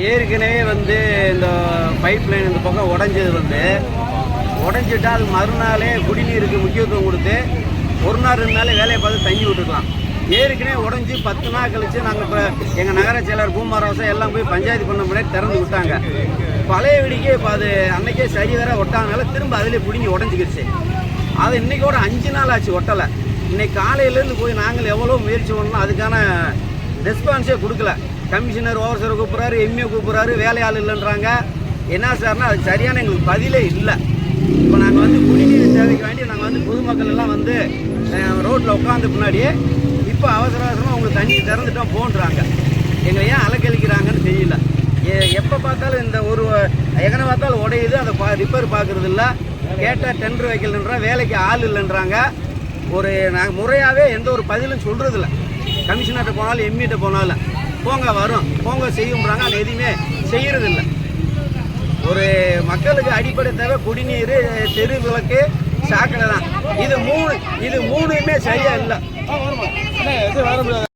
ஏற்கனவே வந்து இந்த பைப் லைன் இந்த பக்கம் உடஞ்சது உடஞ்சிட்டா அது மறுநாளே குடிநீருக்கு முக்கியத்துவம் கொடுத்து ஒரு நாள் 2 நாளே வேலையை பார்த்து தண்ணி விட்டுக்கலாம். ஏற்கனவே உடஞ்சி 10 நாள் கழித்து நாங்கள் இப்போ எங்கள் நகர செயலர் பூமாராசம் எல்லாம் போய் பஞ்சாயத்து பண்ண முன்னாடி திறந்து விட்டாங்க. பழைய வீடிக்கே இப்போ அது அன்றைக்கே சரி வேற ஒட்டாதனால திரும்ப அதிலே பிடிங்கி உடஞ்சிக்கிடுச்சு. அது இன்றைக்கோட 5 நாள் ஆச்சு ஒட்டலை. இன்றைக்கி காலையிலேருந்து போய் நாங்கள் எவ்வளோ முயற்சி பண்ணோம், அதுக்கான ரெஸ்பான்ஸே கொடுக்கல. கமிஷனர் ஓவர்சரை கூப்பிட்றாரு, எம்ஏ கூப்பிட்றாரு, வேலையாள் இல்லைன்றாங்க. என்ன சார்னா அதுக்கு சரியான எங்களுக்கு பதிலே இல்லை. இப்போ நாங்கள் வந்து குடிநீர் தேவைக்கு வேண்டி நாங்கள் வந்து பொதுமக்கள் எல்லாம் வந்து ரோட்டில் உட்காந்து பின்னாடியே இப்போ அவசர அவசரமாக உங்களுக்கு தண்ணி திறந்துட்டோம் போன்றாங்க. எங்களை ஏன் அலக்கழிக்கிறாங்கன்னு தெரியல. எப்போ பார்த்தாலும் இந்த ஒரு எங்கனை பார்த்தாலும் உடையுது, அதை ரிப்பேர் பார்க்குறது இல்லை. கேட்டால் டெண்டர் வைக்கலன்றா, வேலைக்கு ஆள் இல்லைன்றாங்க. நாங்கள் முறையாகவே எந்த ஒரு பதிலும் சொல்கிறதில்ல. கமிஷனர்கிட்ட போனாலும் எம்இட்ட போனாலும் போங்க வரும் போங்க செய்யும்ன்றாங்க. அது எதுவுமே செய்கிறதில்லை. ஒரு மக்களுக்கு அடிப்படை தேவை குடிநீர், தெரு விளக்கு, சாக்கடை தான். இது மூணுமே சரியா இல்லை.